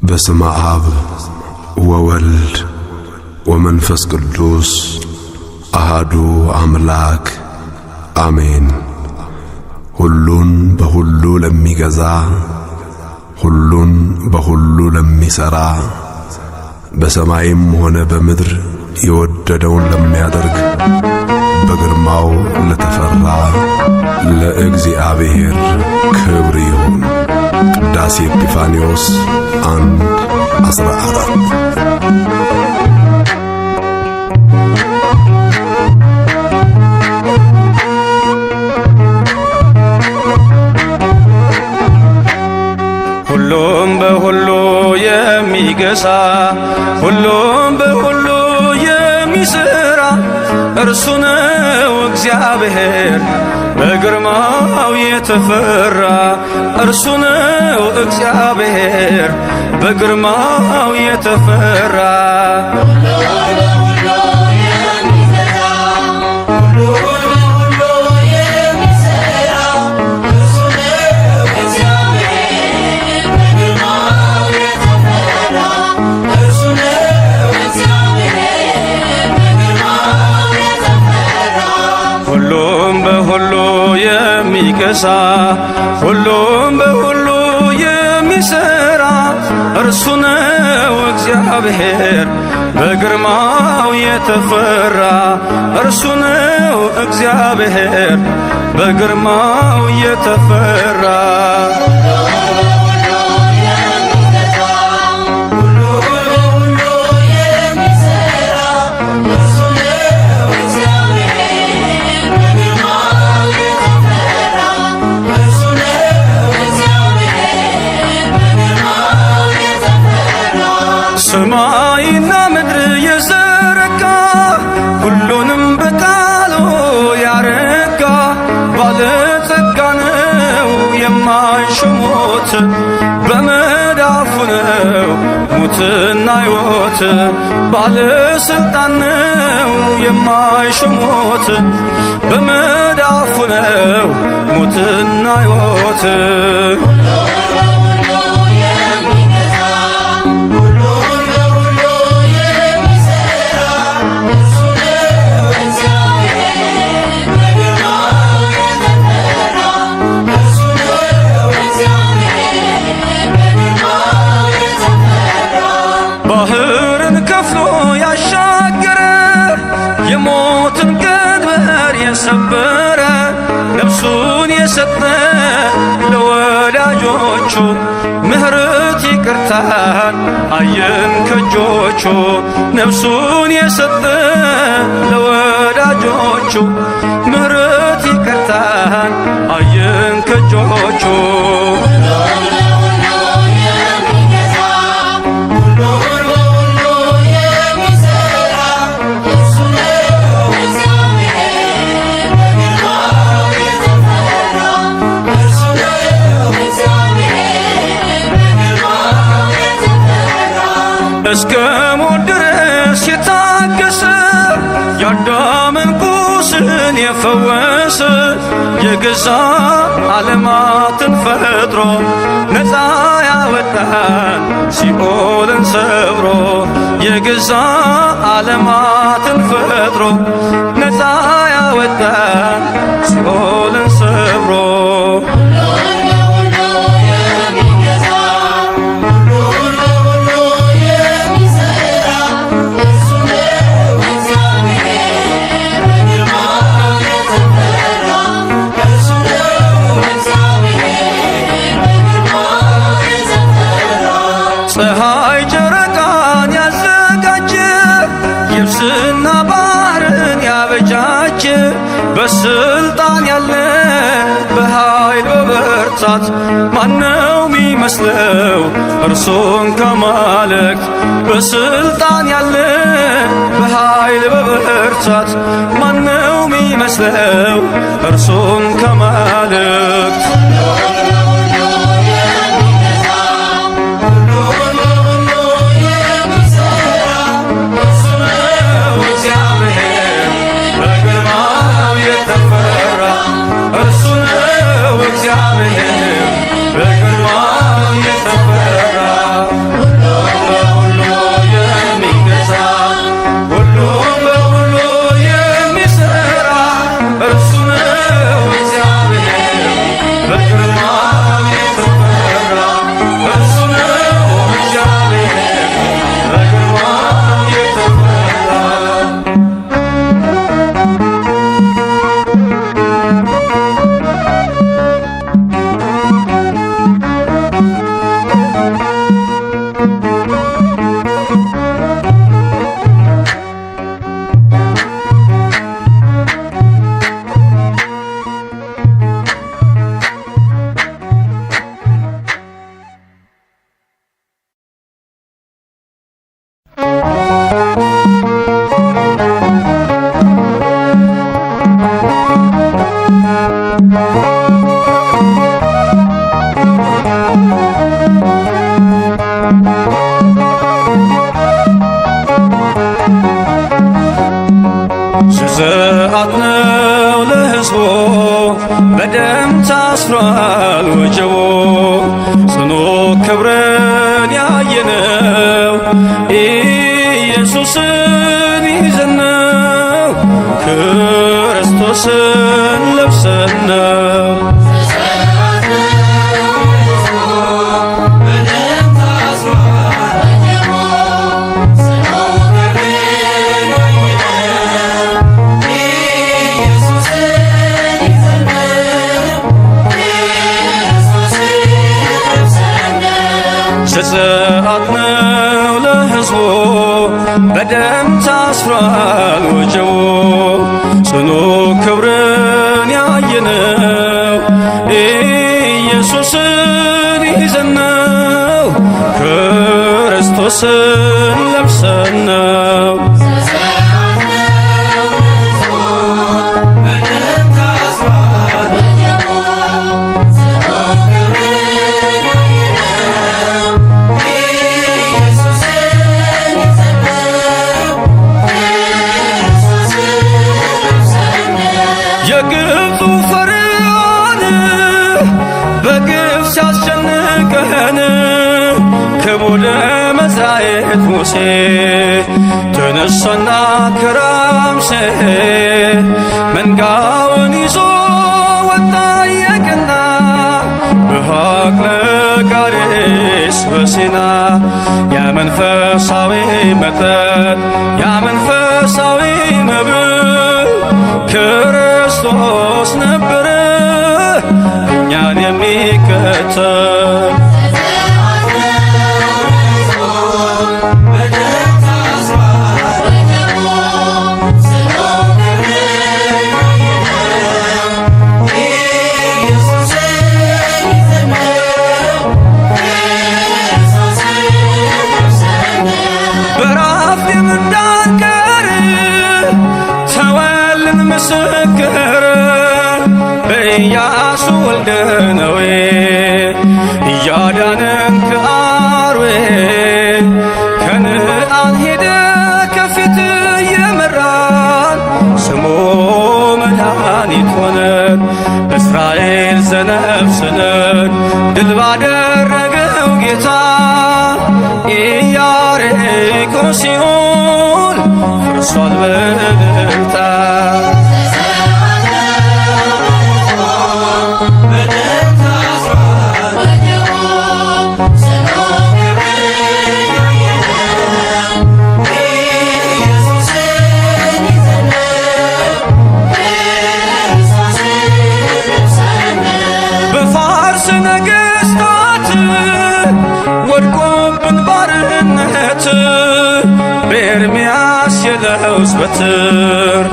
በስመ አብ ወወልድ ወመንፈስ ቅዱስ አሃዱ አምላክ አሜን። ሁሉን በሁሉ ለሚገዛ ሁሉን በሁሉ ለሚሰራ በሰማይም ሆነ በምድር የወደደውን ለሚያደርግ በግርማው ለተፈራ ለእግዚአብሔር ክብር ይሁን። ቅዳሴ ኤጲፋንዮስ 1:14 ሁሉም በሁሉ የሚገዛ ሁሉም በሁሉ የሚሰራ እርሱ ነው እግዚአብሔር በግርማው የተፈራ። እርሱ ነው እግዚአብሔር በግርማው የተፈራ። የሚገዛ ሁሉም በሁሉ የሚሰራ እርሱ ነው እግዚአብሔር በግርማው የተፈራ። እርሱ ነው እግዚአብሔር በግርማው የተፈራ። ሰማይና ምድር የዘረጋ ሁሉንም በቃሉ ያረጋ ባለጸጋ ነው የማይሽሞት በመዳፉ ነው ሙትና ሕይወት። ባለስልጣን ነው የማይሽሞት በመዳፉ ነው ሙትና ሕይወት። ባህርን ከፍሎ ያሻገረ የሞትን ቀንበር የሰበረ ነፍሱን የሰጠ ለወዳጆቹ ምሕረት ይቅርታን አየን ከእጆቹ። ነፍሱን የሰጠ ለወዳጆቹ ምሕረት ይቅርታን አየን ከእጆቹ። እስከ ሞት ድረስ የታገሰ የአዳምን ቁስልን የፈወሰ የገዛ ዓለማትን ፈጥሮ ነፃ ያወጣን ሲኦልን ሰብሮ። የገዛ ዓለማትን ፈጥሮ ነፃ ያወጣን ሲኦልን ሰብሮ። ፀሐይ ጨረቃን ያዘጋጀ የብስና ባህርን ያበጃጀ በስልጣን ያለ በኃይል በብርታት ማነው ሚመስለው እርሱን ከማለክት? በስልጣን ያለ በኃይል በብርታት ማነው ሚመስለው እርሱን ከማለክት? እግዚአብሔር በግርማው የተፈራ ዘዘአት ነው ለሕዝቡ በደም ታስሯል ወጀቡ ጽኑ ክብርን ያየነው ኢየሱስን ይዘነው ክርስቶስን ለብሰነው ዘዘአት ነው ለሕዝቡ በደም ታስሯል ወጀቡ ጽኑ ክብርን ያየነው ኢየሱስን ይዘነው ክርስቶስን ለብሰነው የግብፁ ፈርዖን በግፍ ሲያስጨንቀን ከቦደ መሥራኤት ሙሴ ተነሳና ከራምሴ መንጋውን ይዞ ወጣ የቀና በሐቅለ ቃዴስ በሲና ያ መንፈሳዊ መጠጥ ያ መንፈሳዊ መብል ክርስቶስ ነበረ እኛን የሚከተል በራፊም እንዳንቀር ተወልን ምስክር በኢያሱ ወልደ ነዌ እያዳነን ከአርዌ ከነዓን ሄደ ከፊት የመራን ስሙ መድኃኒት ሆነን እስራኤል ዘነፍስነን ድል ባደረገው ጌታ ኢያሪኮ ሲኦል ፈርሷል በእልልታ በፋርስ ነገሥታት ወድቆብን ባርነት በኤርምያስ የለውዝ በትር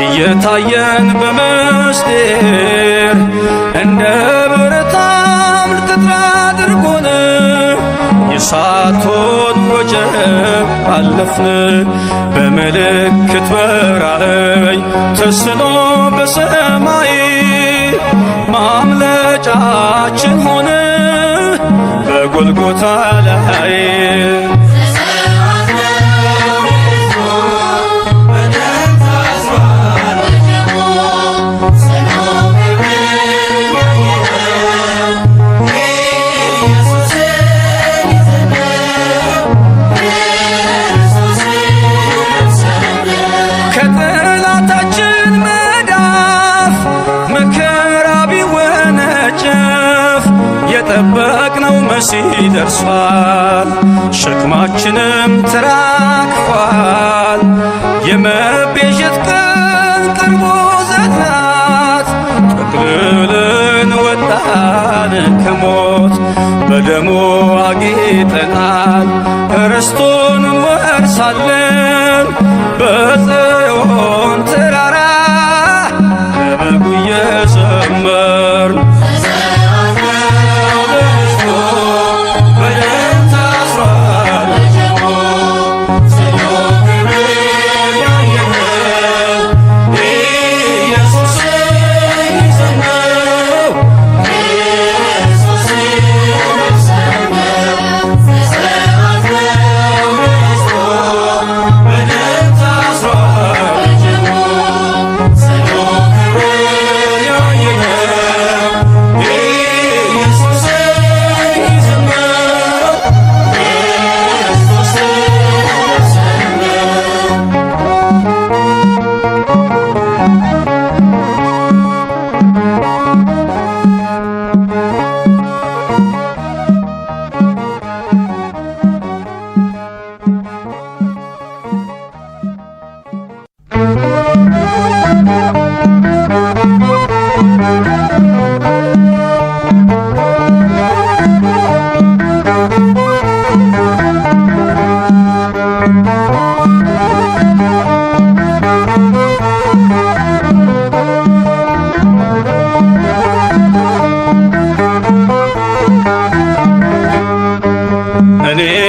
እየታየን በምስጢር እንደ ብረታ ምልክት አድርጎን የእሳቱን ወጀብ አለፍን በምልክት በራእይ ተስሎ በሰማይ ማምለጫችን ሆነ በጎልጎታ ላይ ከጠላታችን መዳፍ መከራ ቢወነጨፍ የጠበቅነው መሲህ ደርሷል ሸክማችንም ተራግፏል የመቤዠት ቀን ቀርቦ ዘናት ጠቅልለን ወጣን ከሞት በደሙ አጊጠናል ርስቱን እንወርሳለን በጽዮን ተራራ ለበጉ እየዘመርን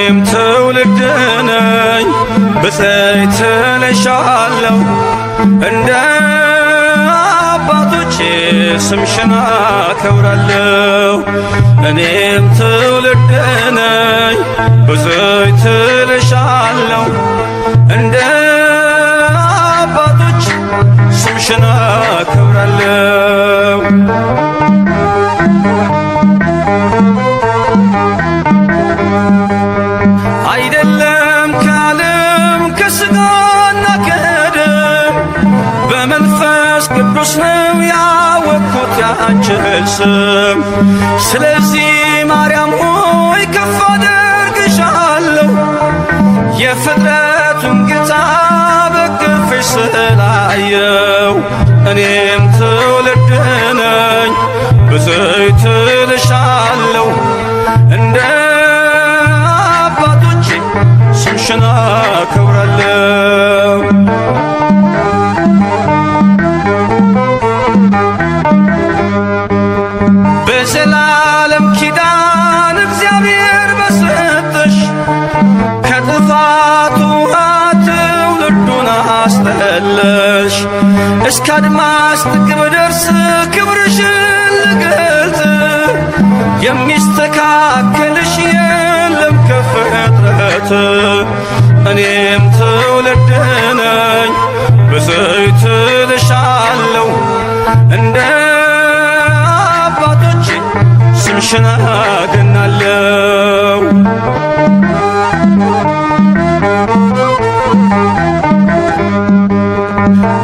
እኔም ትውልድ ነኝ ብፅዕት እልሻለሁ እንደ አባቶቼ ስምሽን አከብራለሁ። እኔም ትውልድ ነኝ ብፅዕት እልሻለሁ እንደ አባቶች ስምሽን አከብራለሁ። አይደለም ከዓለም ከሥጋና ከደም በመንፈስ ቅዱስ ነው ያወቅሁት ያንቺን ስም። ስለዚህ ማርያም ሆይ ከፍ አደርግሻለሁ የፍጥረቱን ጌታ በክንፍሽ ስላየው። እኔም ትውልድ ነኝ ብፅዕት እልሻለሁ እንደ አባቶቼ ስምሽን አከብራለሁ። በዘላለም ኪዳን እግዚአብሔር በሰጠሽ ከጥፋት ውሃ ትውልዱን አስጠለሽ። እስከ አድማስ ጥግ ብደርስ ክብርሽን ልገልጥ የሚስተካከልሽ የለም ከፍጥረት። እኔም ትውልድ ነኝ ብፅዕት እልሻለሁ እንደ አባቶቼ ስምሽን አገናለሁ።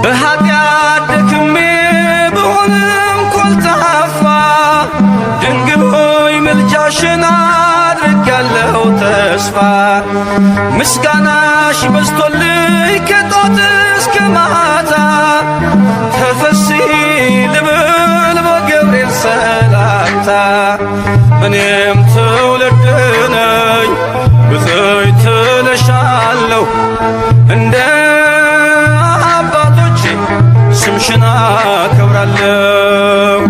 በኃጢአት ደክሜ ብሆንም ኮልታፋ ድንግል ሆይ ምልጃሽን አድርጌያለሁ ተስፋ። ምስጋናሽ በዝቶልኝ ከጧት እስከ ማታ ተፈሥሒ ልብል በገብርኤል ሰላምታ። እኔም ትውልድ ነኝ ብፅዕት እልሻለሁ እንደ አባቶቼ ስምሽን አከብራለሁ።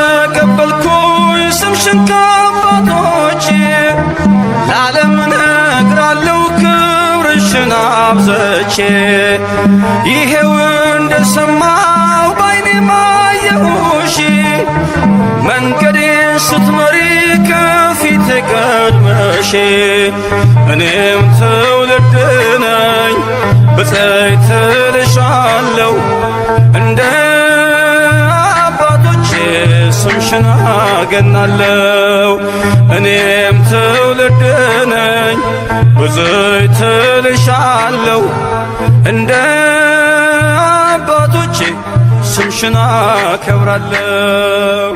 ስለተቀበልኩኝ ስምሽን ከአባቶቼ ለዓለም እነግራለሁ ክብርሽን አብዝቼ። ይሄው እንደሰማሁ ባይኔ አየሁሽ መንገዴን ስትመሪ ከፊቴ ቀድመሽ። እኔም ትውልድ ነኝ ብፅዕት እልሻለሁ እንደ አባቶቼ ስምሽን አገናለሁ። እኔም ትውልድ ነኝ ብፅዕት እልሻለሁ እንደ አባቶቼ ስምሽን አከብራለሁ።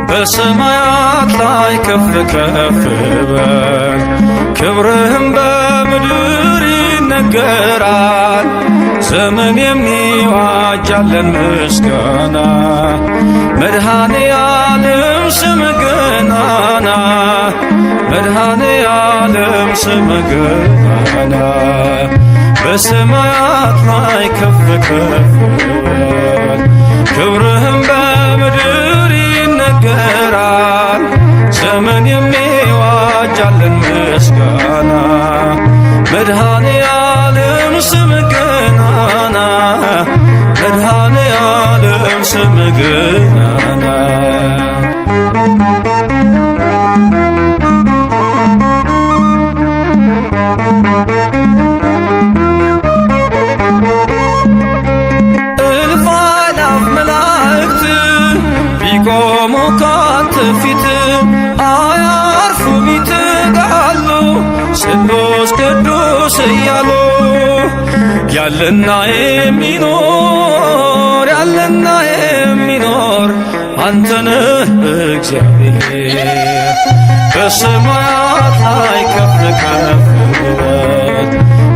በሰማያት ላይ ከፍ ከፍ በል ክብርህም በምድር ይነገራል። ዘመን የሚዋጃለን ምስጋና መድኃኔ ዓለም ስምህ ገናና መድኃኔ ዓለም ስምህ ገናና። በሰማያት ላይ ከፍ ከፍ በል ክብርህም በምድር ይነገራል። ዘመን የሚዋጃለን ምስጋና መድኃኔ ዓለም ስምህ ገናና መድኃኔ ዓለም ስምህ ገናና። እልፍ አእላፍ መላእክት ቢቆሙ ካንተ ፊት አያርፉም ይተጋሉ ስሉስ ቅዱስ እያሉ ያለና የሚኖር አንተነህ እግዚአብሔር በሰማያት ላይ ከፍ ከፍ በል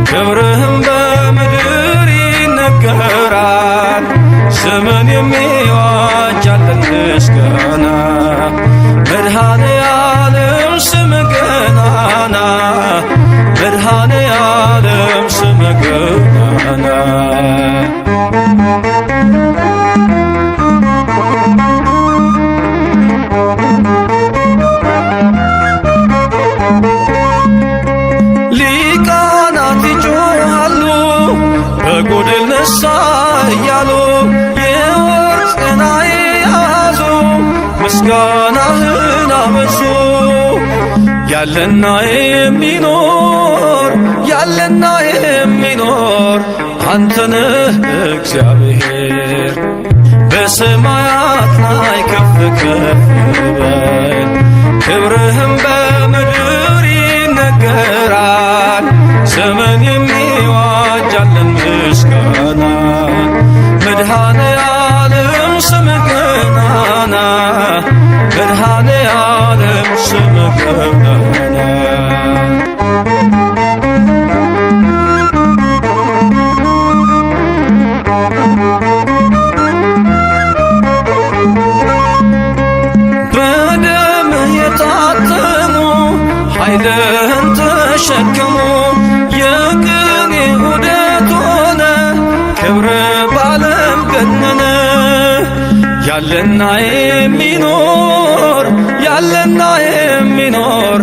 ክብርህም በምድር ይነገራል። ዘመን የሚዋጅ ያለን ምስጋና መድኃኔዓለም ስምህ ገናና መድኃኔዓለም ስምህ ገናና ሊቃናት ይጮኻሉ በጎድል ነሣ እያሉ የወርቅ ጽና የያዙ ምስጋናህን አበዙ። ያለና የሚኖር አንተነህ እግዚአብሔር በሰማያት ላይ ከፍ ከፍ በል ክብርህም በምድር ይነገራል። ዘመን የሚዋጅ ያለን ምስጋና መድኃኔዓለም ስምህ ገናና መድኃኔዓለም ስምህ ገናና በደምህ የታተሙ ኃይልህን ተሸከሙ የቅኔ ዑደት ሆነ ክብር ባለም ገነነ። ያለና የሚኖር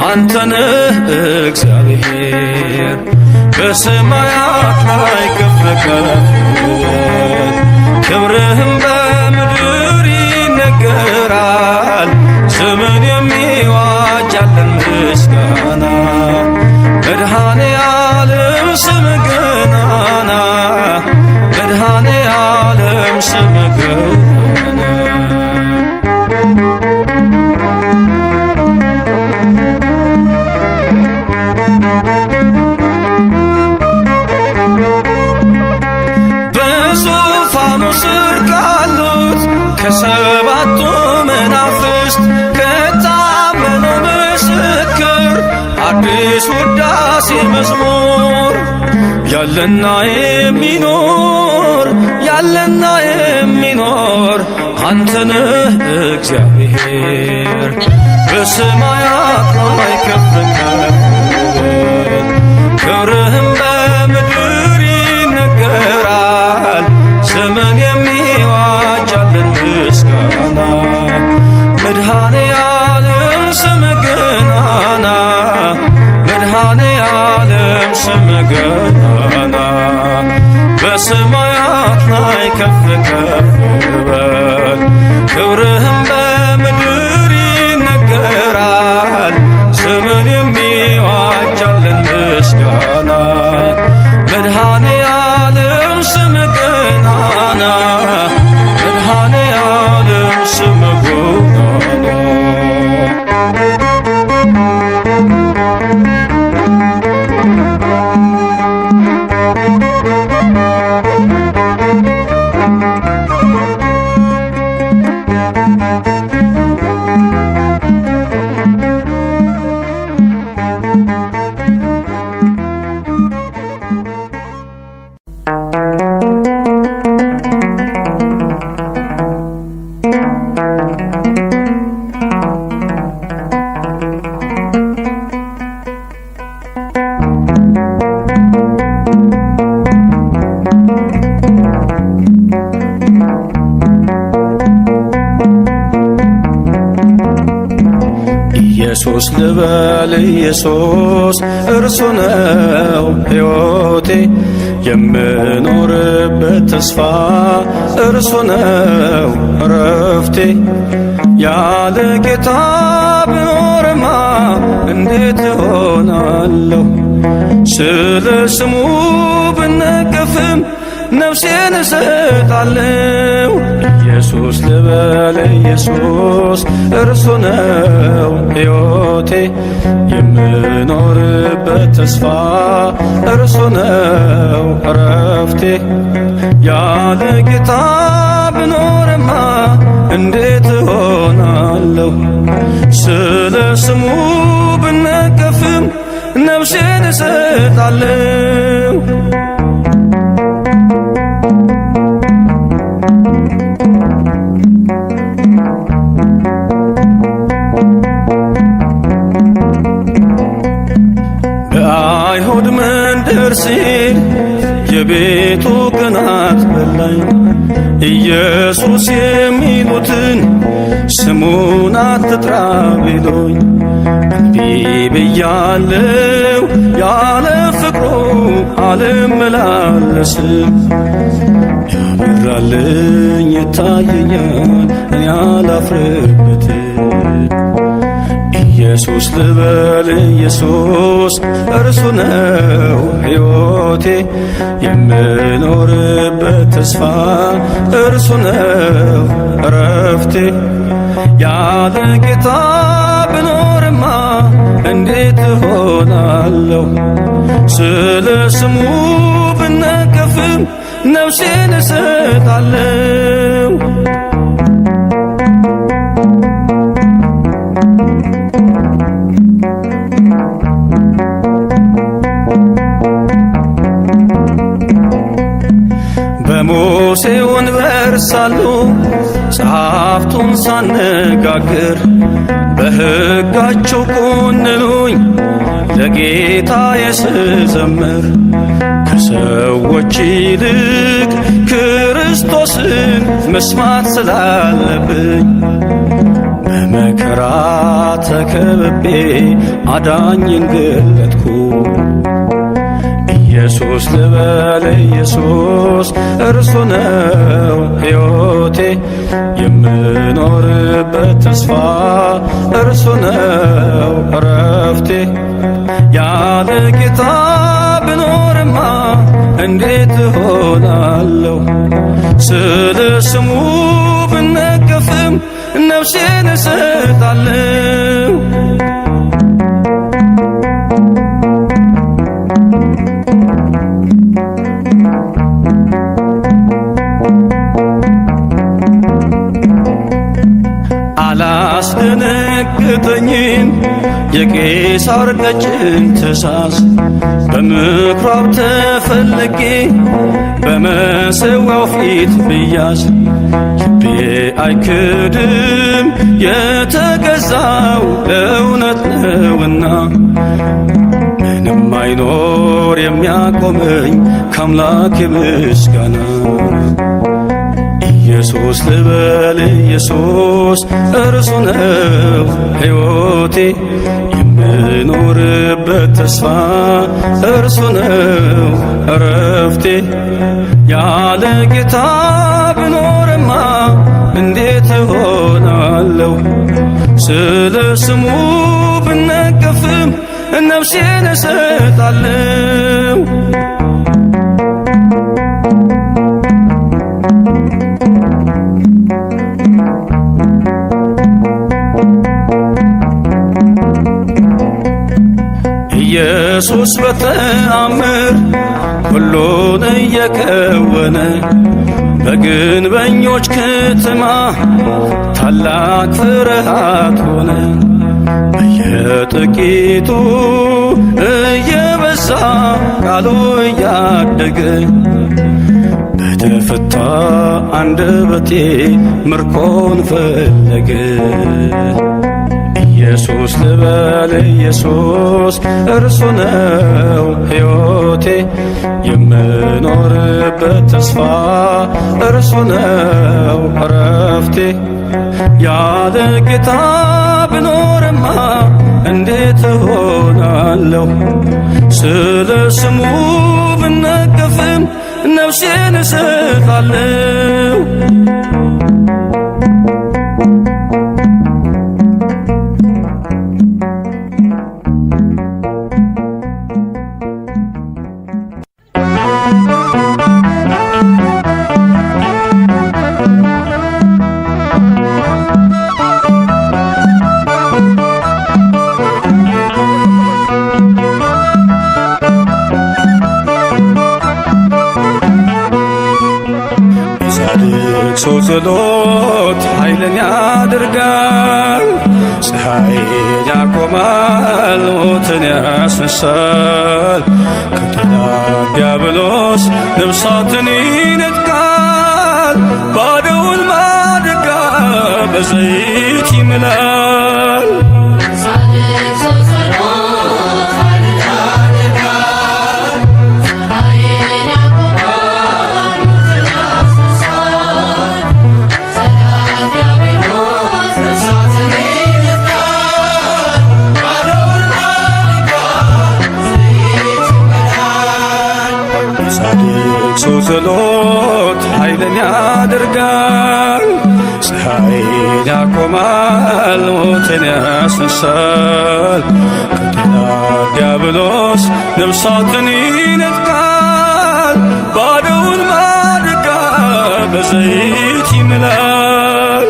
አንተነህ እግዚአብሔር በሰማያት ላይ ከፍ ከፍ በል ክብርህም በምድር ይነገራል። ዘመን የሚዋጅ ያለን ምስጋና መድኃኔዓለም ስምህ ገናና መድኃኔዓለም ስምህ ገናና በዙፋኑ ስር ካሉት ከሰባቱ መናፍስት ከታመነው ምስክር አዲስ ውዳሴ መዝሙር ያለና የሚኖር አንተነህ እግዚአብሔር በሰማያት ላይ ከፍ ከፍ በል ክብርህም በምድር ይነገራል። ዘመን የሚዋጅ ያለን ምስጋና መድኃኔዓለም ስምህ ገናና መድኃኔዓለም ስምህ ገናና በሰማያት ላይ ከፍ ከፍ በል ክብርህም በምድር ይነገራል። ዘመን የሚዋጅ ያለን ምስጋና መድኃኔዓለም ስምህ ገናና መድኃኔዓለም ስምህ ገናና ኢየሱስ ልበል ኢየሱስ እርሱ ነው ሕይወቴ የምኖርበት ተስፋ እርሱ ነው እረፍቴ። ያለ ጌታ ብኖርማ እንዴት እሆናለሁ? ስለ ስሙ ብነቀፍም ነፍሴን እሰጣለሁ። ኢየሱስ ልበል ኢየሱስ እርሱ ነው ሕይወቴ የምኖርበት ተስፋ እርሱ ነው እረፍቴ ያለ ጌታ ብኖርማ እንዴት እሆናለሁ ስለ ስሙ ብነቀፍም ነፍሴን እሰጣለሁ በአይሁድ መንደር ሲል የቤቱ ቅናት በላኝ ኢየሱስ የሚሉትን ስሙን አትጥራ ቢሉኝ እንቢ ብያለሁ ያለ ፍቅሩ አልመላለስም ያበራልኝ ይታየኛል እኔ አላፍርበትም ኢየሱስ ልበል ኢየሱስ እርሱ ነው ሕይወቴ የምኖርበት ተስፋ እርሱ ነው እረፍቴ ያለ ጌታ ብኖርማ እንዴት እሆናለሁ ስለ ስሙ ብነቀፍም ነፍሴን እሰጣለሁ በሙሴ ወንበር ሳሉ ጸሐፍቱን ሳነጋግር በሕጋቸው ኮንኑኝ ለጌታዬ ስዘምር ከሰዎች ይልቅ ክርስቶስን መስማት ስላለብኝ በመከራ ተከብቤ አዳኝን ገለጥኩ ኢየሱስ ልበል ኢየሱስ እርሱ ነው ሕይወቴ የምኖርበት ተስፋ እርሱ ነው እረፍቴ ያለ ጌታ ብኖርማ እንዴት እሆናለሁ ስለ ስሙ ብነቀፍም ነፍሴን እሰጣለሁ አላስደነገጠኝም የቄሳር ቀጭን ትእዛዝ በምኵራብ ተፈልጌ በመሠዊያው ፊት ብያዝ ልቤ አይክድም የተገዛው ለእውነት ነውና ምንም አይኖር የሚያቆመኝ ከአምላኬ ምስጋና ኢየሱስ ልበል ኢየሱስ እርሱ ነው ሕይወቴ የምኖርበት ተስፋ እርሱ ነው እረፍቴ ያለ ጌታ ብኖርማ እንዴት እሆናለሁ ስለ ስሙ ብነቀፍም ነፍሴን እሰጣለሁ ኢየሱስ በተአምር ሁሉን እየከወነ በግንበኞች ከተማ ታላቅ ፍርሃት ሆነ በየጥቂቱ እየበዛ ቃሉ እያደገ በተፈታ አንደበቴ ምርኮን ፈለገ ኢየሱስ ልበል ኢየሱስ እርሱ ነው ሕይወቴ የምኖርበት ተስፋ እርሱ ነው እረፍቴ ያለ ጌታ ብኖርማ እንዴት እሆናለሁ ስለ ስሙ ብነቀፍም ነፍሴን እሰጣለሁ ጸሎት ኃይልን ያደርጋል። ፀሐይን ያቆማል፣ ሞትን ያስነሳል። ከጠላ ዲያብሎስ ነፍሳትን ይነጥቃል። ባዶውን ማድጋ በዘይት ይምላል። ሰው ጸሎት ኃይልን ያደርጋል። ፀሐይን ያቆማል፣ ሞትን ያስነሳል። ከጠላ ዲያብሎስ ነፍሳትን ይነጥቃል። ባዶውን ማድጋ በዘይት ይምላል።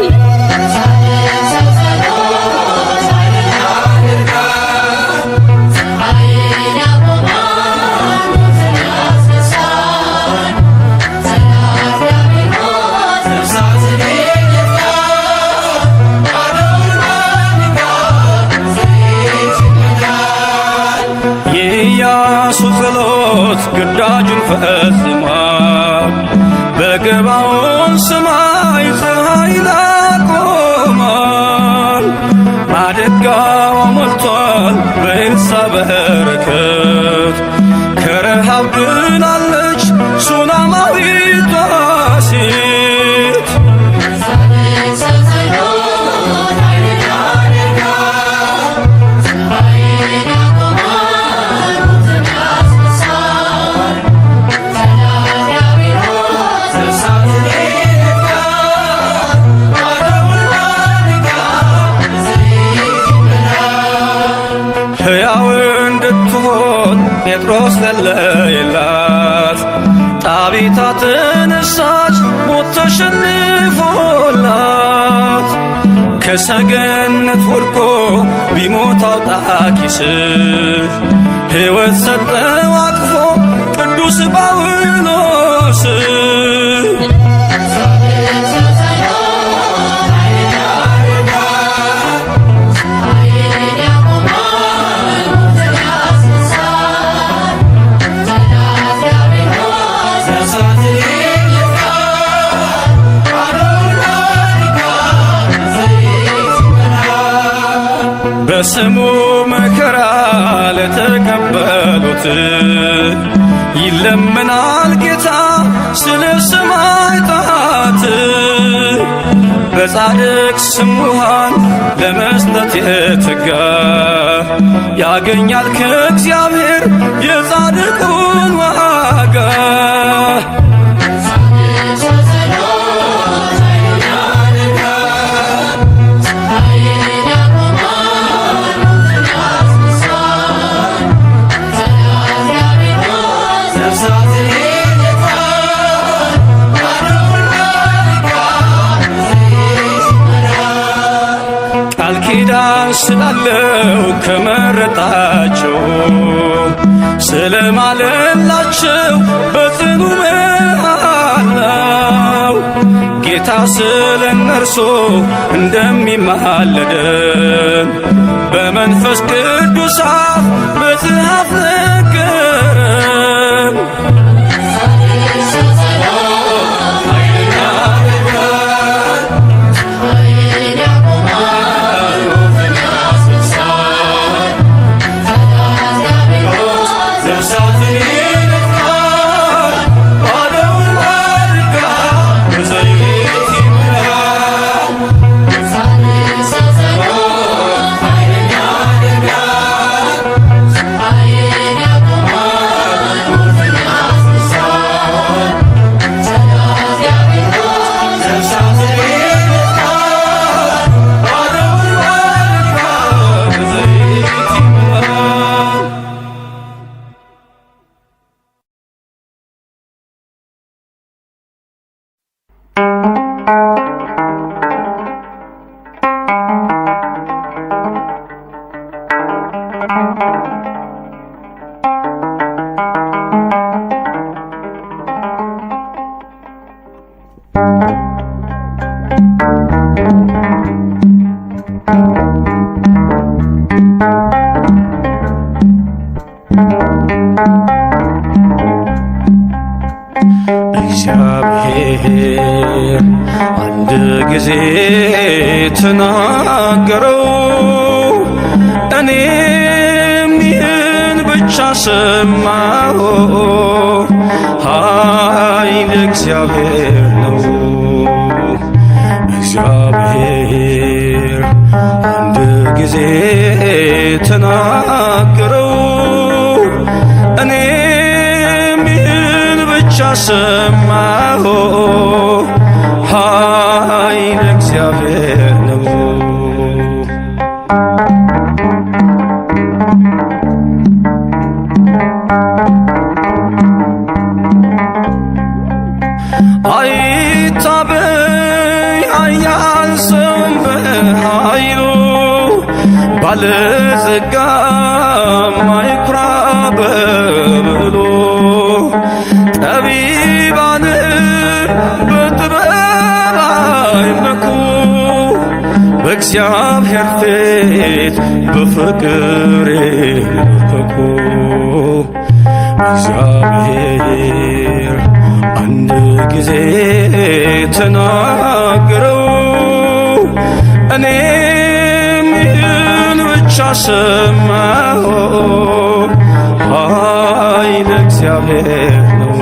የኢያሱ ጸሎት ግዳጁን ፈጽሟል። በገባዖን ሰማይ ፀሐይን አቆሟል። ማድጋዋ ሞልቷል በኤልሳዕ በረከት። ከረሃብ ድናለች ሱናማዊቷ ሴት። ሕያው እንድትሆን ጴጥሮስ ጸለየላት። ጣቢታ ተነሳች ሞት ተሸንፎላት። ከሰገነት ወድቆ ቢሞት አውጣኪስ ሕይወት ሰጠው አቅፎ ቅዱስ ጳውሎስ። በስሙ መከራ ለተቀበሉት ይለመናል ጌታ ስለ ሰማዕታት። በጻድቅ ስም ውሃን ለመስጠት የተጋ ያገኛል ከእግዚአብሔር የጻድቁን ዋጋ። ቃል ኪዳን ስላለው ከመረጣቸው ስለማለላቸው በጽኑ መሃላው ጌታ ስለ እነርሱ እንደሚማልደን በመንፈስ ቅዱስ አፍ መጽሐፍ ነገረን። Yeah. እግዚአብሔር አንድ ጊዜ ተናገረው እኔም ይህን ብቻ ሰማሁ ኃይል እግዚአብሔር ነው እግዚአብሔር አንድ ጊዜ ተናገረው እኔም ይህን ብቻ ሰማሁ ኃይል እግዚአብሔር ነው አይታበይ ኃያል ሰው በኃይሉ ባለጸጋም አይኩራ በብሉ ጠቢባን በጥበብ አይመኩ በእግዚአብሔር ፊት በፍቅር ይመኩ እግዚአብሔር አንድ ጊዜ ተናገረው እኔም ይህን ብቻ ሰማሁ ኃይል እግዚአብሔር ነው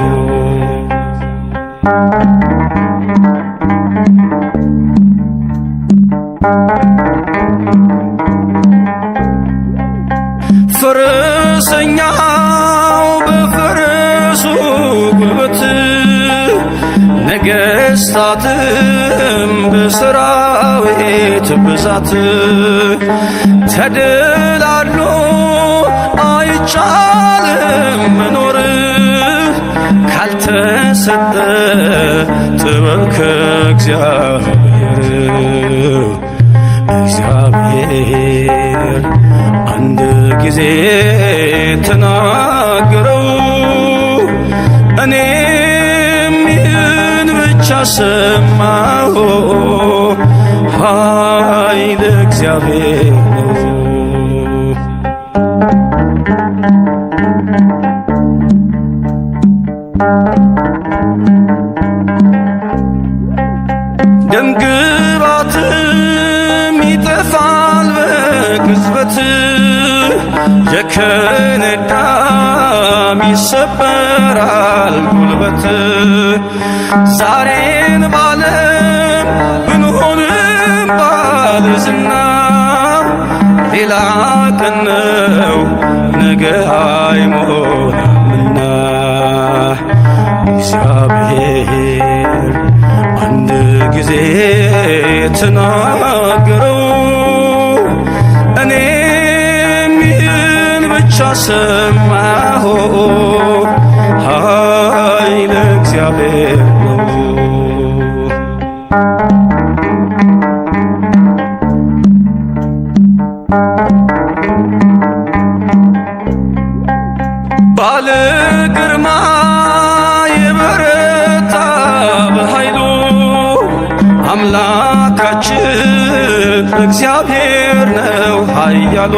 ፈረሰኛው በፈረሱ ጉልበት ነገሥታትም በሰራዊት ብዛት ተደላሎ አይቻልም መኖር ካልተሰጠ ጥበብ ከእግዚአብሔር እግዚአብሔር አንድ ጊዜ ተናገረው እኔም ይህን ብቻ ሰማሁ ኃይል እግዚአብሔር ነው ደምግባትም ይጠፋል በቅጽበት የከነዳም ይሰበራል ጉልበት ዛሬን ባለም ብንሆንም ባለዝና ሌላ ቀን ነው ነገ አይሞላምና እግዚአብሔር አንድ ጊዜ ተናገረው እኔም ይህን ብቻ ሰማሁ ኃይል እግዚአብሔር ነው ባለ ግርማ የበረታ በኃይሉ አምላካችን እግዚአብሔር ነው ኃያሉ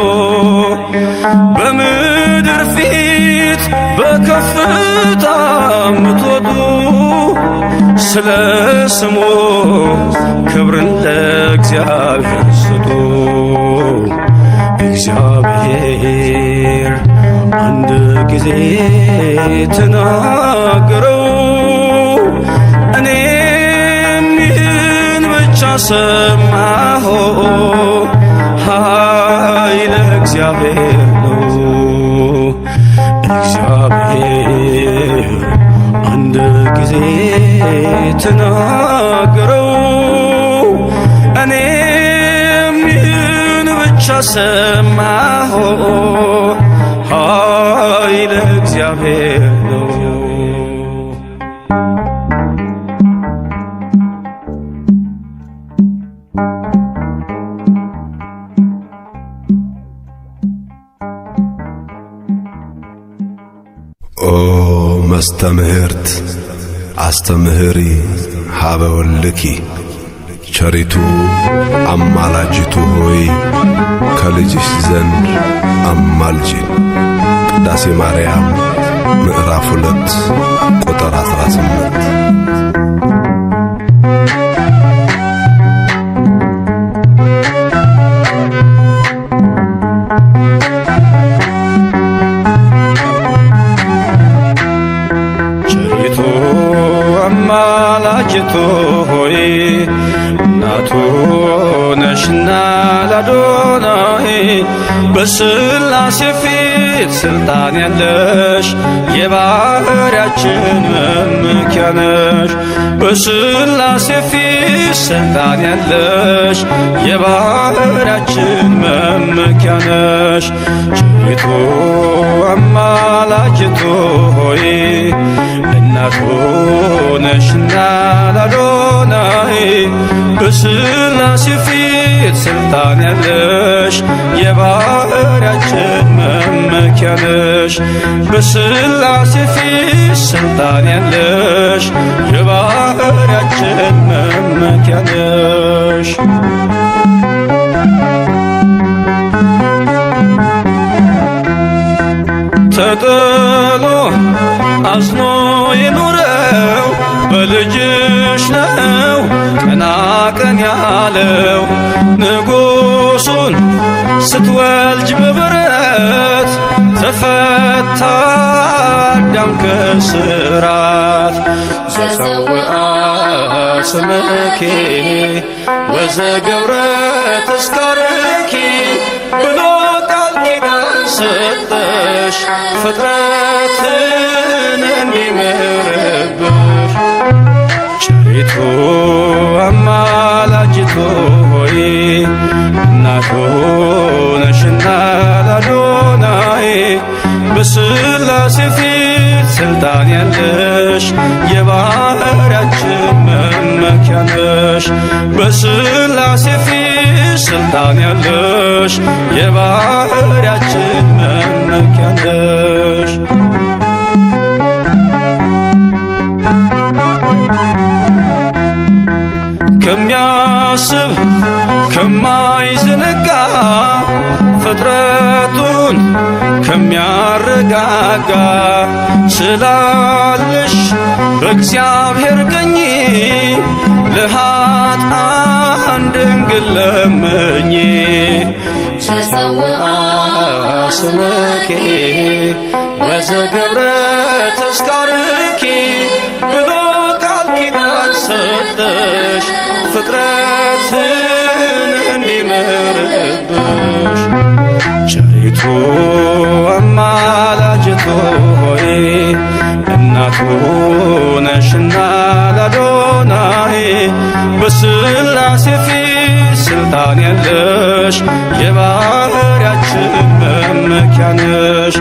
በምድር ፊት በከፍታ ምትወጡ ስለ ስሙ ክብርን ለእግዚአብሔር ስጡ እግዚአብሔር አንድ ጊዜ ተናገረው እኔም ይህን ብቻ ሰማሁ ኃይል እግዚአብሔር ነው እግዚአብሔር አንድ ጊዜ ተናገረው እኔም ይህን ብቻ ሰማሁ ኃይል እግዚአብሔር ነው ኦ መስተምህርት አስተምህሪ ሀበ ወልኪ ቸሪቱ አማላጅቱ ሆይ ከልጅሽ ዘንድ አማልጂን። ቅዳሴ ማርያም ምዕራፍ 2 ቁጥር 18። ቸሪቱ አማላጅቱ ሆይ እናቱ ነሽና ለአዶናይ በሥላሴ ፊት ስልጣን ያለሽ የባሕርያችን መመኪያ ነሽ። በሥላሴ ፊት ስልጣን ያለሽ የባሕርያችን መመኪያ ነሽ። ቸሪቱ አማላጅቱ ሆይ እናቱ ነሽና ለአዶናይ በሥላሴ ፊት ስልጣን ያለሽ የባሕርያችን መመኪያ ነሽ። በሥላሴ ፊት ስልጣን ያለሽ የባሕርያችን መመኪያ ነሽ። ተጥሎ አዝኖ የኖረው በልጅሽ ነው ቀና ቀን ያለው። ንጉሡን ስትወልጅ በበረት ተፈታ አዳም ከስራት። ዘፀውአ ስምኪ ወዘገብረ ተስካርኪ ብሎ ቃል ኪዳን ሰጠሽ ፍጥረትን እንዲምርብሽ። ቸሪቱ አማላጅቱ ሆይ እናቱ ነሽና ለአዶናይ በሥላሴ ፊት ስልጣን ያለሽ የባሕርያችን መመኪያ ነሽ። በሥላሴ ፊት ስልጣን ያለሽ የባሕርያችን መመኪያ ነሽ። ከሚያስብ ከማይዘነጋ ፍጥረቱን ከሚያረጋጋ ስላለሽ በእግዚአብሔር ቀኝ ለኃጥአን ድንግል ለምኚ። ዘፀውአ ስምኪ ወዘገብረ ተስካርኪ ብሎ ቃል ኪዳን ሰጠሽ ፍጥረትን እንዲምርብሽ። ቸሪቱ አማላጅቱ ሆይ እናቱ ነሽና ለአዶናይ በሥላሴ ፊት ስልጣን ያለሽ የባሕርያችን መመኪያ ነሽ።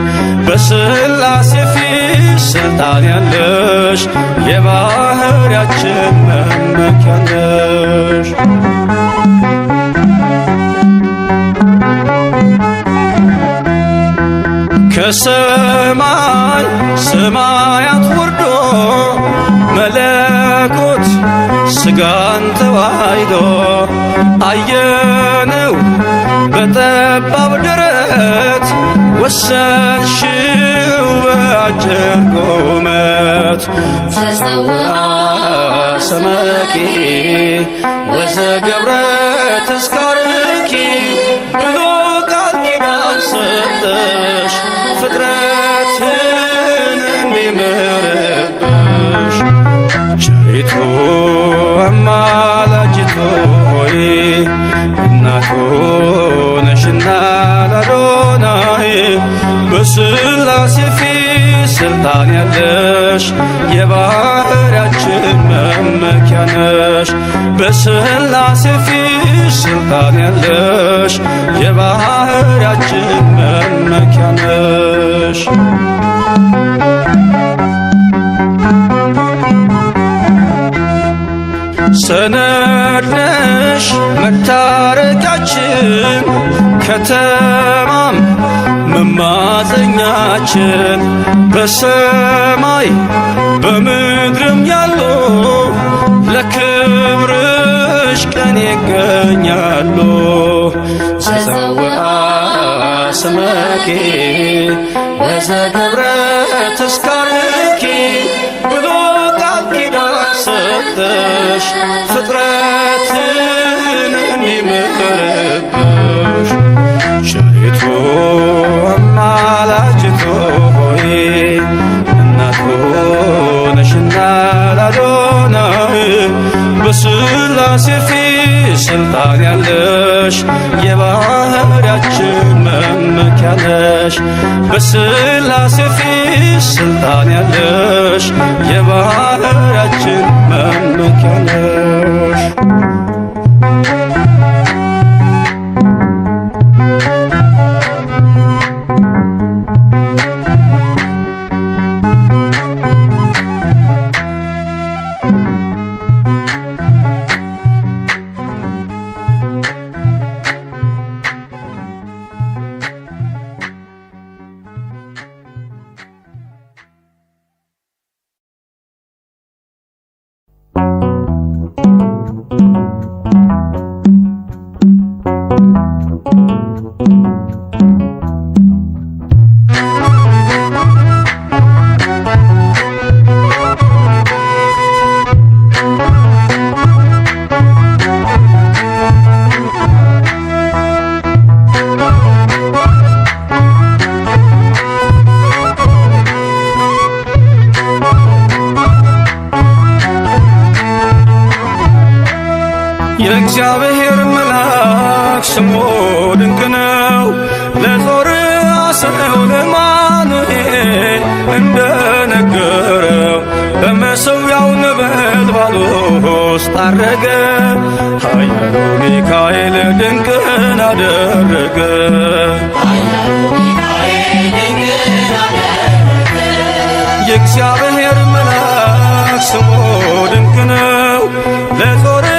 በሥላሴ ፊት ስልጣን ያለሽ የባሕርያችን መመኪያ ነሽ። ከሰማይ ሰማያት ወርዶ መለኮት ሥጋን ተዋሕዶ አየነው በጠባብ ደረት ወሰንሽው በአጭር ቁመት። ዘፀውአ ስምኪ ወዘገብረ ተስካርኪ ብሎ ቃል ኪዳን ሰጠሽ ፍጥረትን እንዲምርብሽ። ቸሪቱ አማላጅቱ ሆይ እናቱ ነሽና ለአዶናይ በሥላሴ ፊት ስልጣን ያለሽ የባሕርያችን መመኪያ ነሽ። በሥላሴ ፊት ስልጣን ያለሽ የባሕርያችን መመኪያ ነሽ። ሰነድ ነሽ መታረቂያችን ከተማም መማፀኛችን በሰማይ በምድርም ያሉ ለክብርሽ በቀኝ ይገኛሉ። ዘፀውአ ስመኪ ወዘገብረ ተስካርኪ ብሎ ቃል ኪዳን ሰጠሽ ፍጥረትን እንዲምርብሽ። ቸሪቱ አማላጅቱ ሆይ እናቱ ነሽና ለአዶናይ በሥላሴ ፊት ስልጣን ያለሽ የባህርያችን መመኪያ ነሽ። በሥላሴ ፊት ስልጣን ያለሽ የባህርያችን መመኪያ ነሽ። የእግዚአብሔር መልአክ ስሙ ድንቅ ነው። ለጾርዓ ሰው ለማኑኤል እንደነገረው በመሠዊያው ነበልባል ውስጥ አረገ። ኃያሉ ሚካኤል ድንቅን አደረገ። የእግዚአብሔር መልአክ ስሙ ድንቅ ነው። ለጾርዓ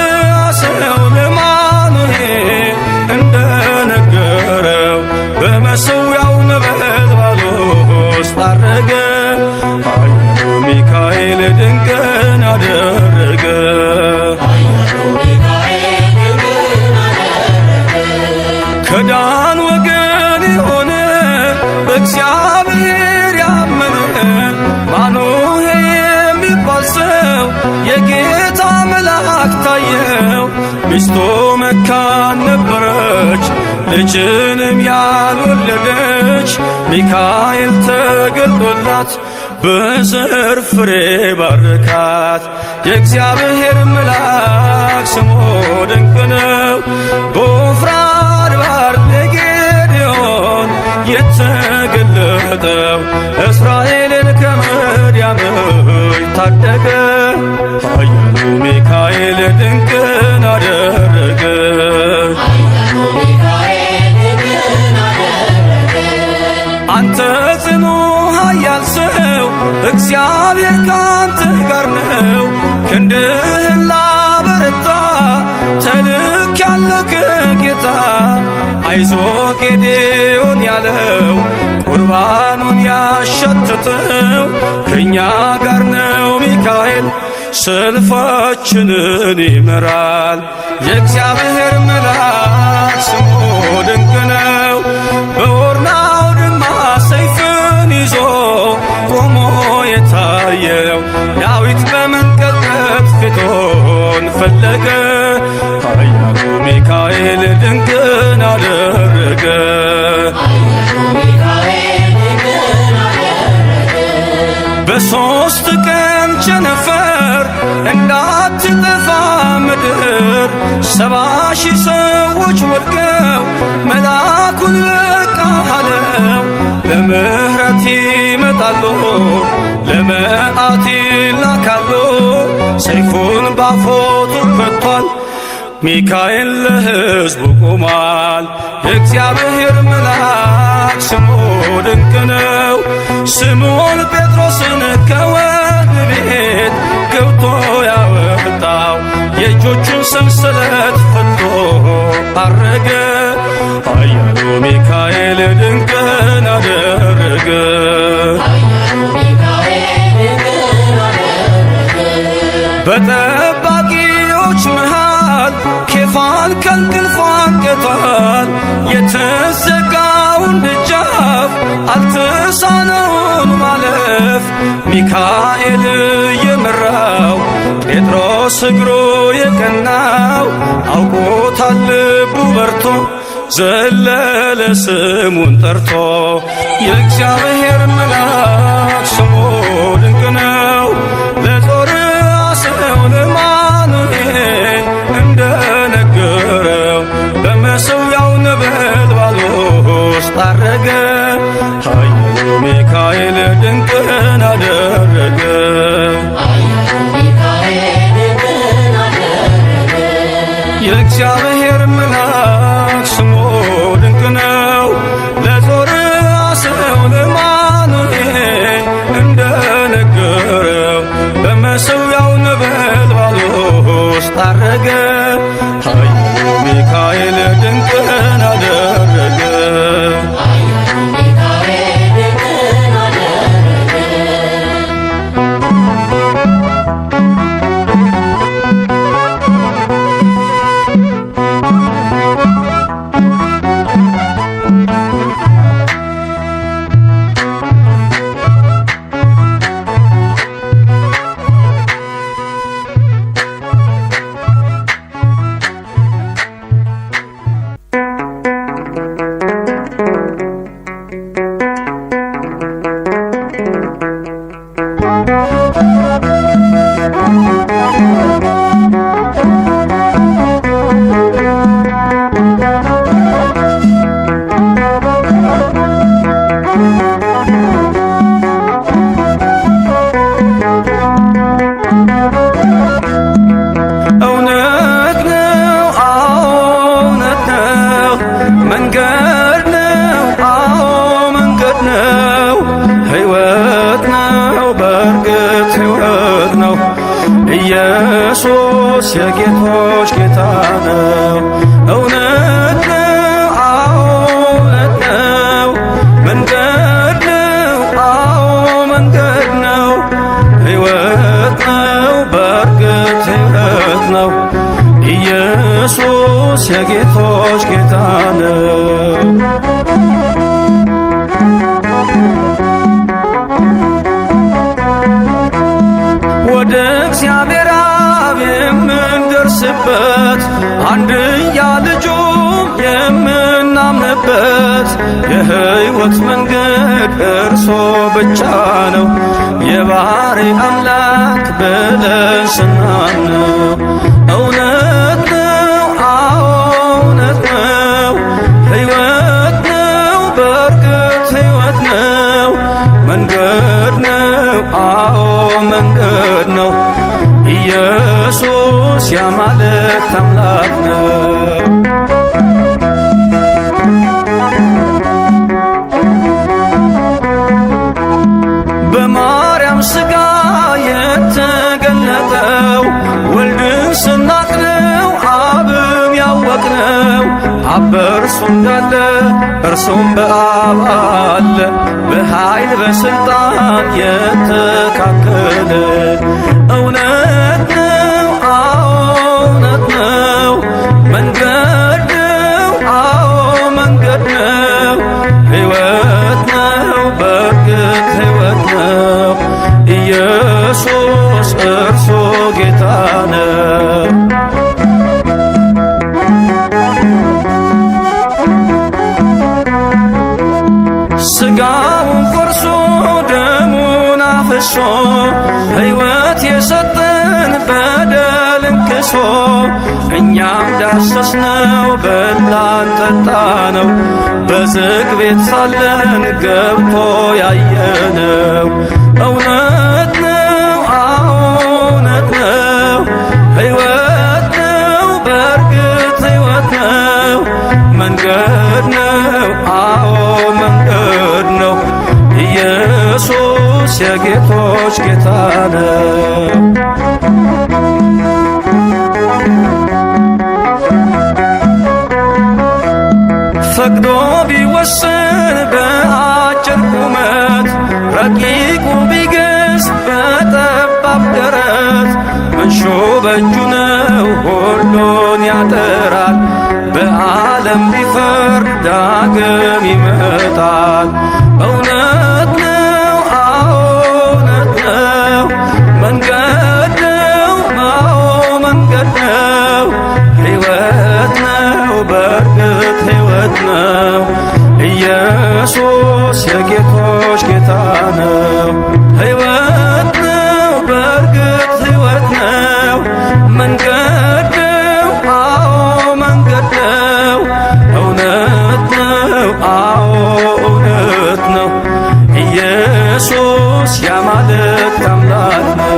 ሰው ለማኑኤል እንደነገረው በመሠዊያው ነበልባል ውስጥ አረገ። ኃያሉ ሚካኤል ድንቅን አደረገ። ከዳን ወገን የሆነ በእግዚአብሔር ያመነ ማኑሄ የሚባል ሰው የጌታ መልአክ ታየው። ሚስቱ መካን ነበረች፣ ልጅንም ያልወለደች። ሚካኤል ተገልጦላት በዘር ፍሬ ባረካት። የእግዚአብሔር መልአክ ስሙ ድንቅ ነው። በወፍራም አድባር ለጌዴዎን የተገለጠው እስራኤልን ከምድያም ታደገ። ኃያሉ ሚካኤል ድንቅን አደረገ። አንተ ጽኑ ኃያል ሰው እግዚአብሔር ካንተ ጋር ነው። ክንድህን ላበረታ ተልኬአለሁ ከጌታ። አይዞህ ጌዴዎን ያለው ቁርባኑን ያሸተተው ከእኛ ጋር ነው ሚካኤል ሰልፋችንን ይመራል። የእግዚአብሔር መልአክ ስሙ ድንቅ ነው። በኦርናው ድማ ሰይፍን ይዞ ቆሞ የታየው ዳዊት በመንቀጥቀጥ ፊቱን ፈለገ። ኃያሉ ሚካኤል ድንቅን አደረገ። በሦስት ቀን ቸነፈር እንዳትጠፋ ምድር 70,000 ሰዎች ወድቀው መልአኩን በቃ አለው። ለምሕረት ይመጣሉ፣ ለመዓት ይላካሉ። ሰይፉን ባፎቱ ከቷል፣ ሚካኤል ለሕዝቡ ቆሟል። የእግዚአብሔር መልአክ ስሙ ድንቅ ነው። ስምዖን ጴጥሮስን ከወህኒ ቤት ገብቶ ያወጣው የእጆቹን ሰንሰለት ፈቶ አረገ። ኃያሉ ሚካኤል ድንቅን አደረገ። በጠባቂዎች መሃል ኬፋ አርፏል ከእንቅልፏ አንቅቷል የተዘጋውን ደጃፍ አልተሳነውን ማለፍ ሚካኤል የመራው ጴጥሮስ እግሩ የቀናው አውቆታል ልቡ በርቶ ዘለለ ስሙን ጠርቶ የእግዚአብሔር መልአክ ስሙ ድንቅ ነው ለጦር አሰው ለማኑኤል እንደነገረው በመሠዊያው ነበልባል ውስጥ አረገ ኃያሉ ሚካኤል ድንቅን አደረገ የእግዚአብሔር መልአክ ስሙ ድንቅ ነው ለጦር አሰው ለማኑኤል እንደነገረው በመሠዊያው ነበልባል ውስጥ አረገ ኃያሉ ሚካኤል ድንቅን አደረገ ኢየሱስ የጌቶች ጌታ ነው እውነት ነው አዎ እውነት ነው መንገድ ነው አዎ መንገድ ነው ሕይወት ነው በእርግጥ ሕይወት ነው ኢየሱስ የጌቶች ጌታ ነው ወደ እግዚአብሔር አብ የምንደርስበት አንድያ ልጁም የምናምንበት የሕይወት መንገድ እርሱ ብቻ ነው የባሕርይ አምላክ ብለን ስናምነው እውነት ነው አዎ እውነት ነው ሕይወት ነው በእርግጥ ሕይወት ነው መንገድ ነው አዎ መንገድ ነው ኢየሱስ የአማልክት አምላክ ነው በማርያም ሥጋ የተገለጠው ወልድን ስናቅነው አብም ያወቅነው አብ በእርሱ እንዳለ እርሱም በአብ አለ በኃይል በሥልጣን የተካከለ እውነት ነው አዎ እውነት ነው መንገድ ነው አዎ መንገድ ነው ሕይወት ነው በእርግጥ ሕይወት ነው ኢየሱስ እርሱ ጌታ ነው ሥጋውን ቆርሶ ደሙን አፍሶ ሕይወት የሰጠን በደልን ክሶ እኛም ዳሰስነው በላን ጠጣነው በዝግ ቤት ሳለን ገብቶ ያየነው እውነት ነው አዎ እውነት ነው ሕይወት ነው በእርግጥ ሕይወት ነው መንገድ ነው አዎ መንገድ ነው ኢየሱስ የጌቶች ጌታ ነው ፈቅዶ ቢወሰን በአጭር ቁመት ረቂቁ ቢገኝ ያበራል። በዓለም ሊፈርድ ዳግም ይመጣል። እውነት ነው፣ አዎ እውነት ነው፣ መንገድ ነው፣ አዎ መንገድ ነው፣ ሕይወት ነው፣ በእርግጥ ሕይወት ነው። ኢየሱስ የጌቶች ጌታ ነው። ሕይወት ነው፣ በእርግጥ ሕይወት ነው፣ መንገድ ነው፣ አዎ መንገድ ነው፣ እውነት ነው፣ አዎ እውነት ነው። ኢየሱስ የአማልክት አምላክ ነው።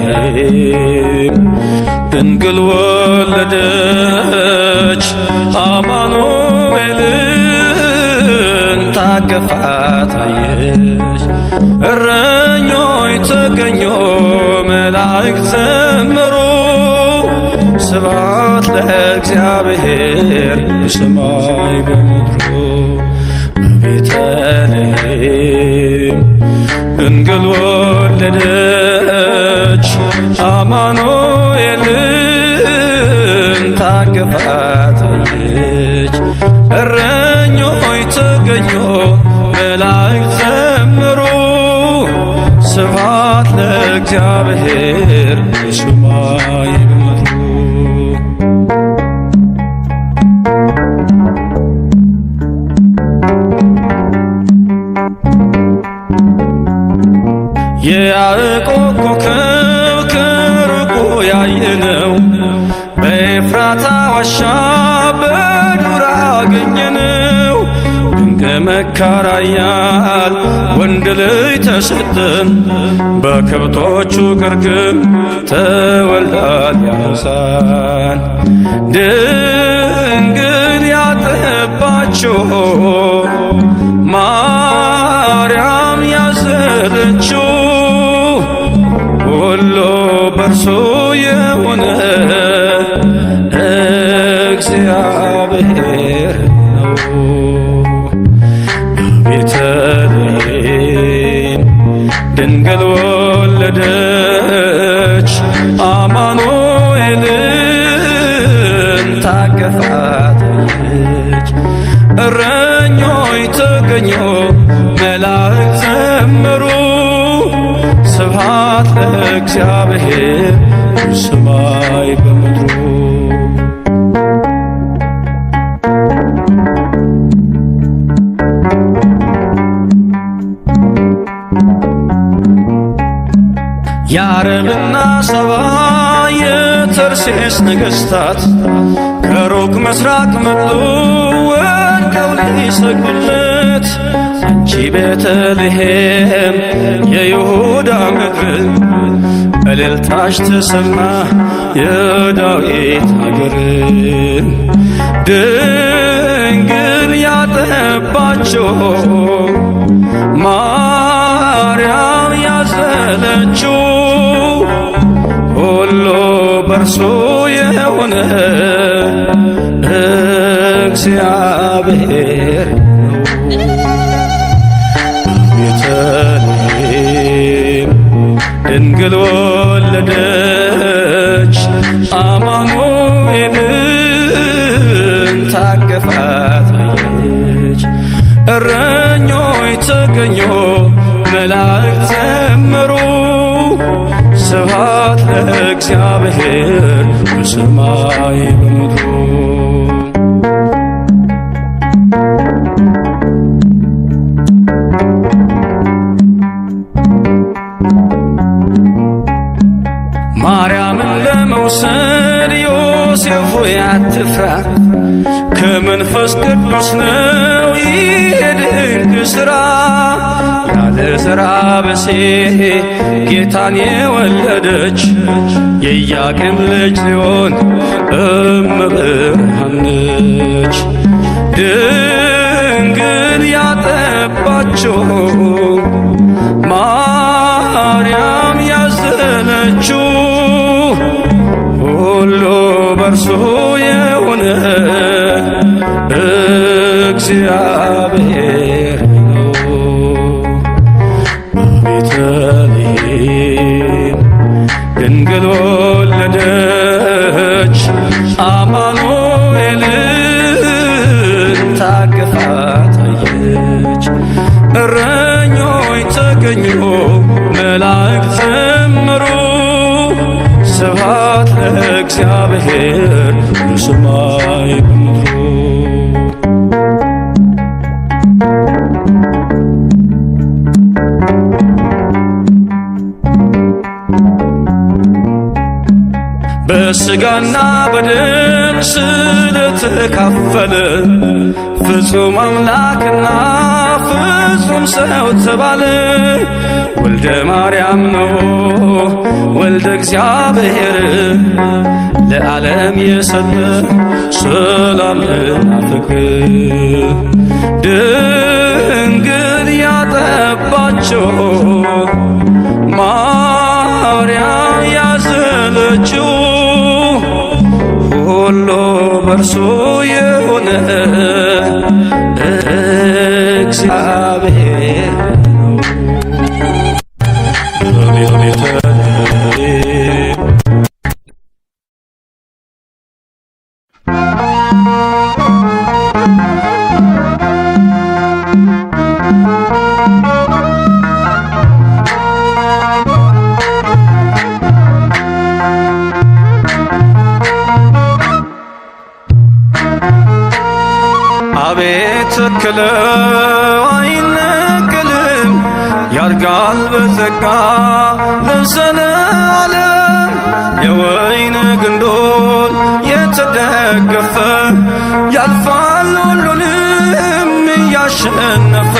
በቤተልሔም ድንግል ወለደች፣ አማኑኤልን ታቀፋት አየች። እረኞች ተገኙ፣ መላእክት ዘመሩ፣ ስብሐት ለእግዚአብሔር በሰማይ በምድሩ። በቤተልሔም ድንግል ወለደች፣ አማኑኤልን ታቀፋት አየች። እረኞች ተገኙ፣ መላእክት ዘመሩ፣ ስብሐት ለእግዚአብሔር በሰማይ በምድሩ። የያዕቆብ ኮከብ ከሩቁ ያየነው፣ በኤፍራታ ዋሻ በዱር አገኘነው። ድንቅ መካር ኃያል ወንድ ልጅ ተሰጠን፣ በከብቶቹ ግርግም ተወልዷል ያነሳን። ድንግል ያጠባችው ማርያም ያዘለችው ሁሉ በርሱ የሆነ እግዚአብሔር ነው። በቤተልሔም ድንግል ወለደች፣ አማኑኤልን ታቀፋት አየች። እረኞች ተገኙ፣ መላእክት ዘመሩ፣ ስብሐት ለእግዚአብሔር በሰማይ በምድሩ። የዓረብና ሰባ የተርሴስ ነገሥታት ከሩቅ ምስራቅ መጡ ወድቀው ሊሰግዱለት። አንቺ ቤተልሔም የይሁዳ ምድር እልልታሽ ተሰማ የዳዊት አገር። ድንግል ያጠባችው ማርያም ያዘለችው ሁሉ በርሱ የሆነ እግዚአብሔር ነው። በቤተልሔም ድንግል ወለደች፣ አማኑኤልን ታቀፋት አየች። እረኞች ተገኙ፣ መላእክት ዘመሩ፣ ስብሐት ለእግዚአብሔር በሰማይ በምድሩ። ማርያምን ለመውሰድ ዮሴፍ ሆይ አትፍራ፣ ከመንፈስ ቅዱስ ነው ይህ ድንቅ ሥራ። ያለ ዘራ ብእሲ ጌታን የወለደች የኢያቄም ልጅ ጽዮን እመብርሃን ነች። ድንግል ያጠባችው ማርያም ያዘለችው ሁሉ በርሱ የሆነ እግዚአብሔር ነው። በቤተልሔም ድንግል ወለደች አማኑኤልን ታቅፋ ታየች። እረኞች ተገኙ መላእክት ዘመሩ ስብሐት ለእግዚአብሔር በሰማይ በምድሩ። በሥጋና በደም ስለተካፈለ ፍጹም አምላክና ፍጹም ሰው ተባለ። ወልደ ማርያም ነው ወልደ እግዚአብሔር ለዓለም የሰጠ ሰላምና ፍቅር። ድንግል ያጠባችው ማርያም ያዘለችው ሁሉ በርሱ የሆነ እግዚአብሔር ነው። አቤት ተክለው አይነቀልም ያድጋል በጸጋ ለዘለዓለም። የወይን ግንዶን የተደገፈ ያልፋል ሁሉንም እያሸነፈ።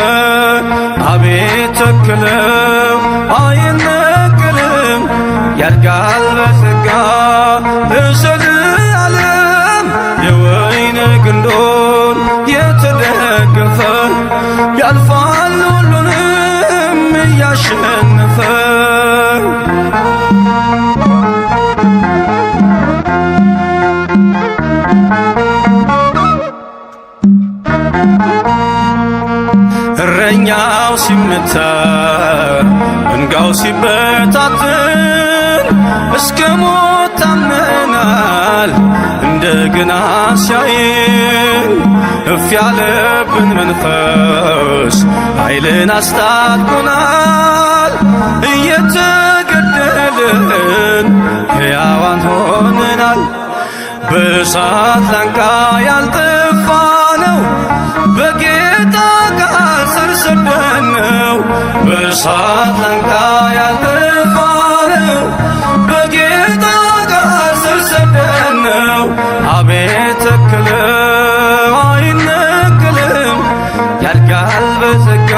አቤት ተክለው አይነቀልም ያድጋል በጸጋ ለዘለዓለም። የወይን ግንዶን የተደገፈ ያልፋል ሁሉንም እያሸነፈ። እረኛው ሲመታ መንጋው ሲበታትን እስከ ሞት ታምነናል እንደገና ሲያየን። እፍ ያለብን መንፈስ ኃይልን አስታጥቆናል። እየተገደልን ሕያዋን ሆነናል። በእሳት ላንቃ ያልጠፋ ነው በጌታ ቃል ስር ሰደድነው። በእሳት ላንቃ ያልጠፋ ነው በጌታ ቃል ስር ሰደድነው። አቤት ተክለው አይነቀልም ያድጋል በጸጋ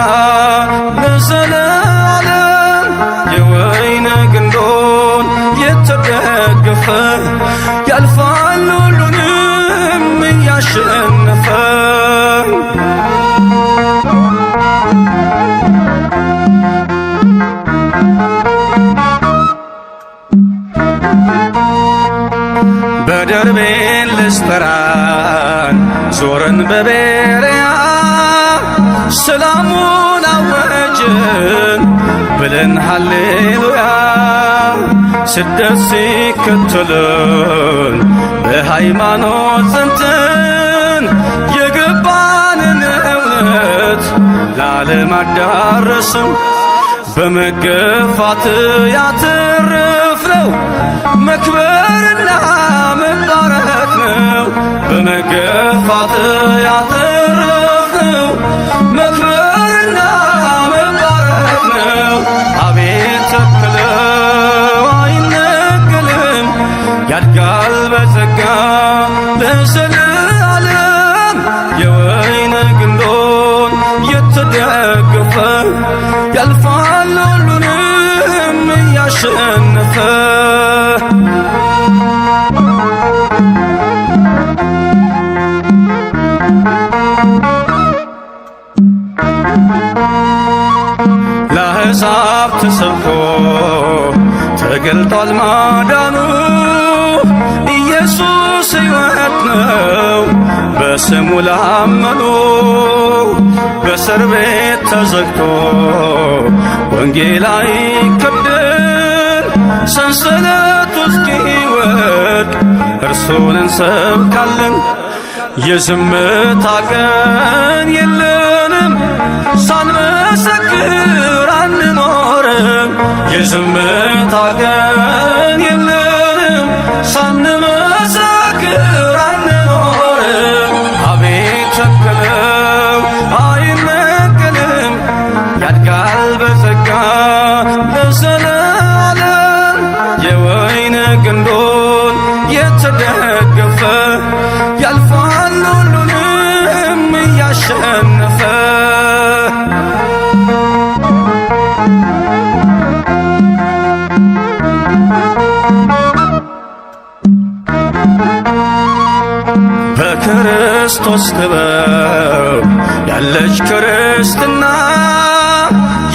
ለዘለዓለም። የወይን ግንዶን የተደገፈ ያልፋል ሁሉንም እያሸነፈ። በደርቤን ልስጠራን ዞርን በቤርያ ሰላሙን አወጅን ብለን ሃሌሉያ። ስደት ሲከተልን በሃይማኖት ጸንተን የገባንን እውነት ለዓለም አዳረስን። በመገፋት ያተረፍነው መክበርና መባረክ ነው። በመገፋት ያተረፍነው መክበርና መባረክ ነው። አቤት ተክለው አይነቀልም ያድጋል በጸጋ ለዘለዓለም። የወይን ግንዶን የተደገፈ ተገልጧል ማዳኑ። ኢየሱስ ሕይወት ነው በስሙ ላመኑ። በእስር ቤት ተዘግቶ ወንጌል አይከብድም። ሰንሰለቱ እስኪወድቅ እርሱን እንሰብካለን። የዝምታ ቀን የለንም ሳንመሰክር አንኖርም። የዝምታ ቀን የለንም ሳንመሰክር አንኖርም። አቤት ተከለው አይነቀልም ያድጋል በጸጋ ለዘላለም። የወይን ግንዱን የተደገፈ ያልፋል ሁሉንም እያሸነፈ። በክርስቶስ ጥበብ ያለች ክርስትና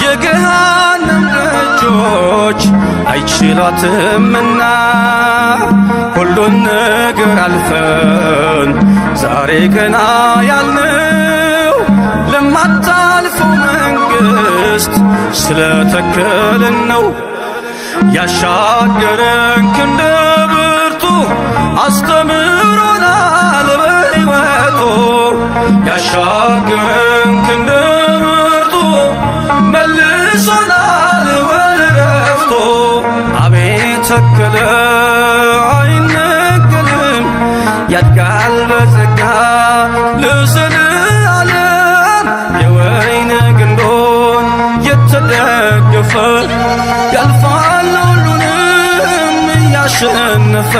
የገሃነም ደጆች አይችሏትምና። ሁሉን ነገር አልፈን ዛሬ ገና ያልነው ለማታልፈው መንግሥት ስለተከልን ነው። ያሻገረን ክንደ ብርቱ አስተምሮናል በሕይወቱ። ያሻገረን ክንደ ብርቱ መልሶናል ወደ ዕረፍቱ። አቤት ተከለ አይነቀልም ያድጋል በጸጋ ለዘላለም። የወይን ግንዱን የተደገፈ ያልፋል ሁሉንም እያሸነፈ።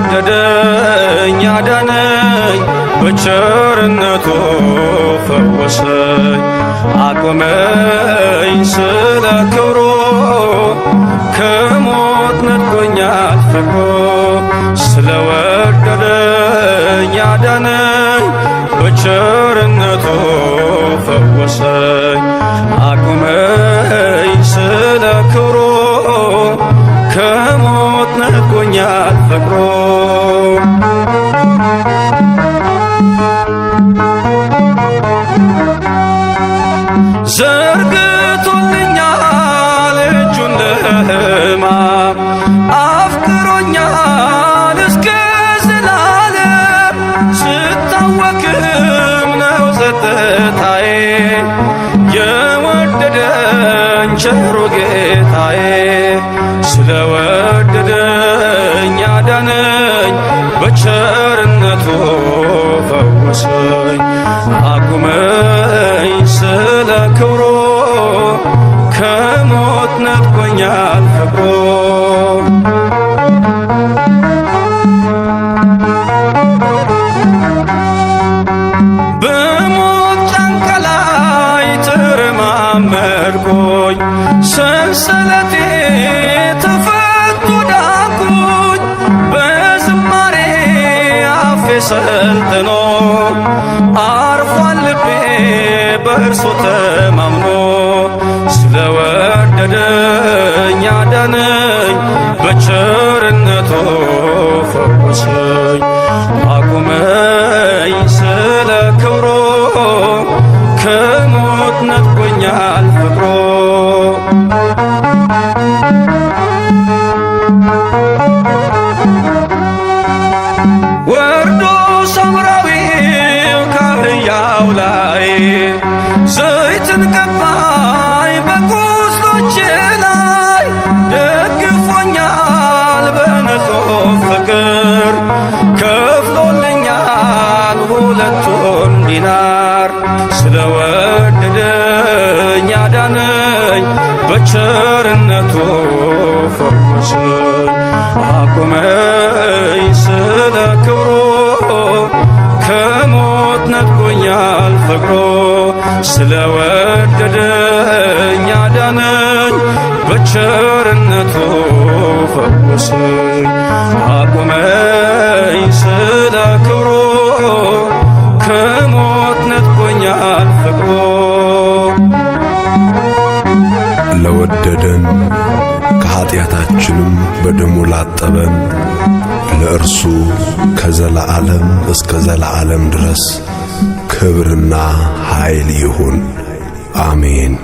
ስለወደደኝ አዳነኝ በቸርነቱ ፈወሰኝ። አቆመኝ ስለ ክብሩ ከሞት ነጥቆኛል ፍቅሩ። ስለወደደኝ አዳነኝ በቸርነቱ ፈወሰኝ። አቆመኝ ስለ ክብሩ ከሞት ነጥቆኛል ፍቅሩ። ዘርግቶልኛል እጁን ለሕማም አፍቅሮኛል እስከ ዘላለም። ስታወክም ነው ጸጥታዬ የወደደኝ ቸሩ ጌታዬ። ስለወደደኝ አዳነኝ በቸርነቱ ፈወሰኝ። አቁመኝ ስለ ክብሩ ከሞት ነጥቆኛል ፍቅሩ። በሞት ጫንቃ ላይ ተረማመድኩኝ ሰንሰለቴ ተፈቶ ዳንኩኝ። በዝማሬ አፌ ሰልጥኖ አርፏል ልቤ በእርሱ ተማምኖ። ስለወደደኝ አዳነኝ በቸርነቱ ፈወሰኝ። አቁመኝ ስለ ክብሩ ከሞት ነጥቆኛል ፍቅሩ። ወርዶ ሳምራዊው ካህያው ላይ ዘይትን ቀባኝ በቁስሎቼ ላይ ደግፎኛል በንጹሕ ፍቅር። በቸርነቱ ፈወሰኝ አቆመኝ ስለ ክብሩ ከሞት ነጥቆኛል ፍቅሩ ስለወደደኝ አዳነኝ በቸርነቱ ፈወሰኝ አቆመኝ ስለ ክብሩ ከሞት ነጥቆኛል ፍቅሩ ለወደደን ከኀጢአታችንም በደሙ ላጠበን ለእርሱ ከዘላዓለም እስከ ዘላዓለም ድረስ ክብርና ኃይል ይሁን፣ አሜን።